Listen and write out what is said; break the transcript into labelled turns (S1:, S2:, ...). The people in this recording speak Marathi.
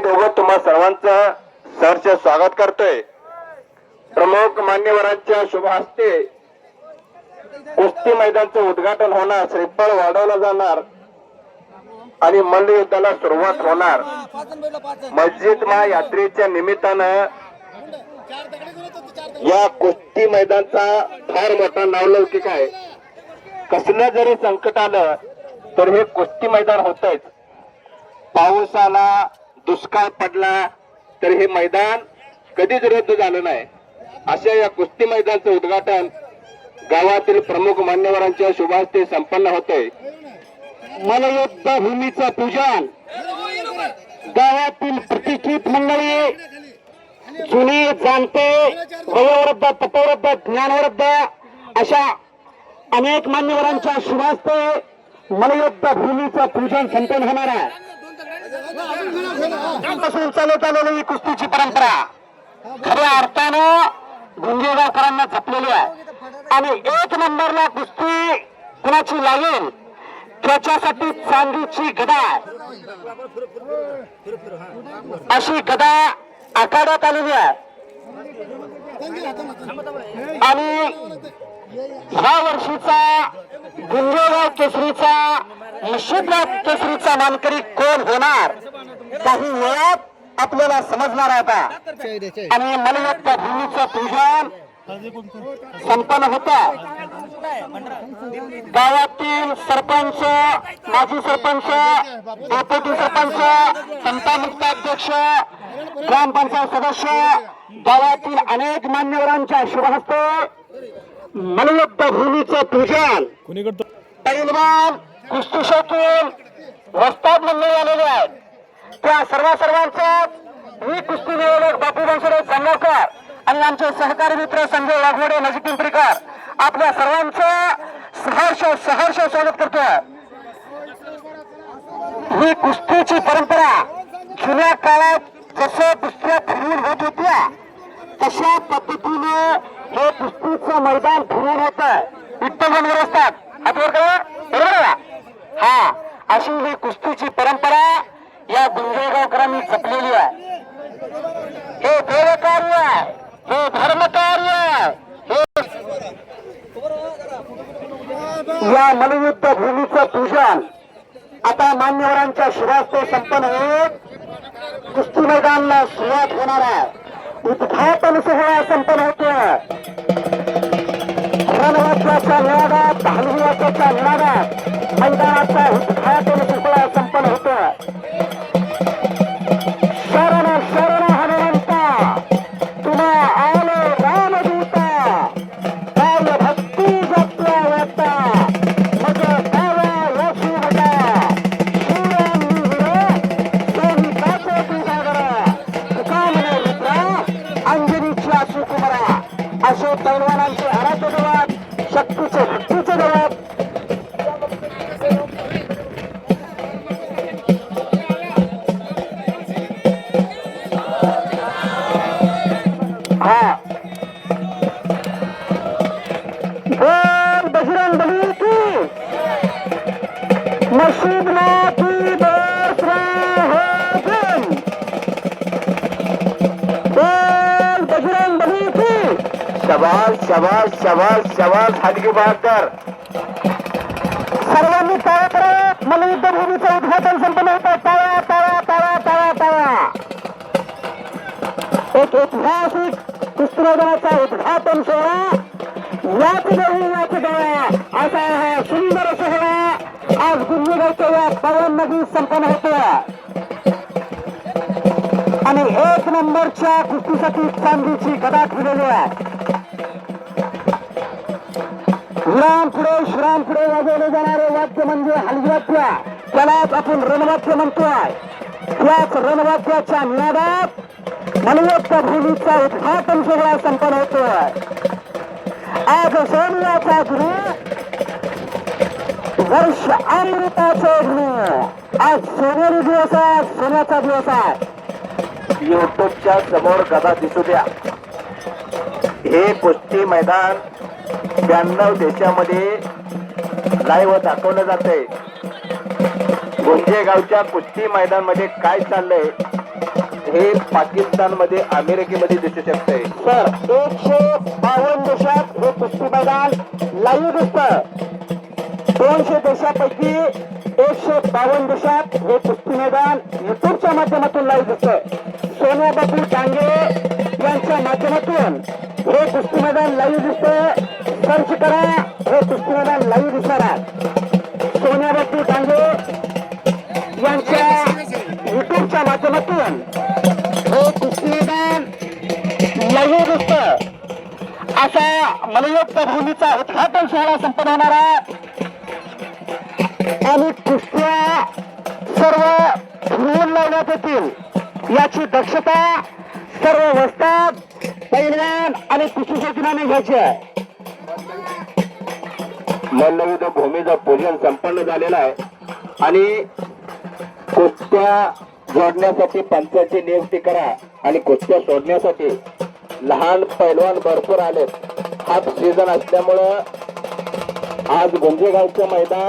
S1: सोबत तुम्हा सर्वांचं सहर्ष स्वागत करतोय। प्रमुख मान्यवरांच्या शुभ हस्ते कुस्ती मैदानाचं उद्घाटन होणार, श्रीफळ वाढवला जाणार आणि मल्लयुद्धाला सुरुवात होणार। मस्जिद यात्रेच्या निमित्तानं या कुस्ती मैदानाचा फार मोठा नावलौकिक आहे। कसलं जरी संकट आलं तर हे कुस्ती मैदान होतच। पाऊस आला, दुष्काळ पडला तर हे मैदान कधीच रद्द झालं नाही। अशा या कुस्ती मैदानाचं उद्घाटन गावातील प्रमुख मान्यवरांच्या शुभ हस्ते संपन्न होते। मल्लयुद्ध भूमीचं पूजन गावातील प्रतिष्ठित मंडळी, जुनी जाणते, वयोवृद्ध, तपोवृद्ध, ज्ञानवृद्ध अशा अनेक मान्यवरांच्या शुभ हस्ते मल्लयुद्ध भूमीचं पूजन संपन्न होणार आहे। चालत आलेली ही कुस्तीची परंपरा खऱ्या अर्थानं गुंजेगावकरांना जपलेली आहे आणि एक नंबरला कुस्ती कुणाची लागेल त्याच्यासाठी चांदीची गदा, अशी गदा आखाड्यात आलेली आहे आणि ह्या वर्षीचा गुंजेगाव केसरीचा, मुर्शिदाबाद केसरीचा मानकरी कोण होणार काही वेळात आपल्याला समजणार आता। आणि मल्लयुद्ध भूमीचं पूजन संपन्न होतं। गावातील सरपंच, माजी सरपंच, डेप्युटी सरपंच, तंटामुक्त अध्यक्ष, ग्रामपंचायत सदस्य, गावातील अनेक मान्यवरांच्या शुभ हस्ते मल्लयुद्ध भूमीचं पूजन पैलवान, कुस्ती शौकीन, वस्ताद मंडळी आलेले आहेत। त्या सर्वांचं मी कुस्ती नियोजक बापू बनसोडे संगवकर आणि आमचे सहकारी मित्र संजय वाघमोडे, नजीक पिंपरीकर आपल्या सर्वांचं सहर्ष स्वागत करतोय। ही कुस्तीची परंपरा जुन्या काळात जसं कुस्त्या फिरून होत होत्या तशा पद्धतीने हे कुस्तीचं मैदान फिरून होत विठ्ठल बनवर असतात बरोबर। हा, अशी ही कुस्तीची परंपरा या गुंजेगावकरांनी जपलेली आहे। हे देवकार्य आहे, हे धर्मकार्य आहे। या मल्लयुद्ध भूमीचं पूजन आता मान्यवरांच्या शुभ हस्ते संपन्न होत कुस्ती मैदानाला सुरुवात होणार आहे। उद्घाटन सोहळा संपन्न होतोय। रणवाद्याच्या निनादात, हलवाच्या निनादात मैदानाचा उद्घाटन सोहळा संपन्न होतोय। शरण शरण हनुमंता, तुला आले रामदूता, काय भक्ती जपल्या वाटा, मग दावा यशू बटा, शिवराम सोनिकाचे तुझागरा, तुकामने रुद्रा, अंजनीची आसू कुमारा, अशो पैलवानांचे आराध्य जवाब, शक्तीचे भक्तीचे जवाब। बोल बजरंग बली की, मुर्शिदाबाद की बरसरा हो दिन। बोल बजरंग बली की। शाबाश शाबाश शाबाश शाबाश हलगी बहादर। सर्वांनी टाळ्या करत मल्लयुद्ध भूमीचं उद्घाटन संपन्न होतं। टाळ्या टाळ्या टाळ्या टाळ्या टाळ्या। एक ऐतिहासिक कुस्ती मैदानाचा उद्घाटन सोहळा याच डोळ्या असा हा सुंदर सोहळा आज गुंजेगावच्या या पवन नदी संपन्न होतोय आणि एक नंबरच्या कुस्तीसाठी चांदीची गदा ठेवलेली आहे। विराम पुढे वाजवले जाणारे वाद्य म्हणजे हलवाद्य, त्यालाच आपण रणवाद्य म्हणतोय। त्याच रणवाद्याच्या निनादात मल्लयुद्ध भूमीचा उद्घाटन सोहळा संपन्न होतोय। आज सोनियाचा गुरु, वर्ष अमृताचे गुरु, आज सोनेरी दिवस आहे, सोन्याचा दिवस आहे। युट्यूबच्या समोर गदा दिसू द्या। हे कुस्ती मैदान 92 देशामध्ये लाईव्ह दाखवलं जाते। गुंजेगावच्या कुस्ती मैदान मध्ये काय चाललंय हे पाकिस्तानमध्ये अमेरिकेमध्ये दिसू शकते.
S2: सर 152 देशात हे कुस्ती मैदान लाईव्ह दिसतं. 200 देशापैकी 152 देशात हे कुस्ती मैदान युट्यूबच्या माध्यमातून लाईव्ह दिसतं. सोनिया बापू डांगे यांच्या माध्यमातून हे कुस्ती मैदान लाईव्ह दिसतं. सर्च करा, हे कुस्ती मैदान लाईव्ह दिसणार आहे. सोनिया बापू डांगे यांच्या युट्यूबच्या माध्यमातून हे कुस्ती मैदान लाईव्ह दिसतं. असा मलयुक्त भूमीचा उद्घाटन सोहळा संपन्न होणार आहे आणि कुस्त्या सर्व फिरवून लावण्यात येतील याची दक्षता सर्व वस्ताद, पैलवान आणि कुस्ती सचिवांनी घ्यायची आहे.
S1: मल्लयुद्ध भूमीचं पूजन संपन्न झालेलं आहे आणि कुस्त्या जोडण्यासाठी पंचाची नियुक्ती करा आणि कुस्त्या सोडण्यासाठी लहान पैलवान भरपूर आलेत. हाफ सीझन असल्यामुळं आज गुंजेगावचं मैदान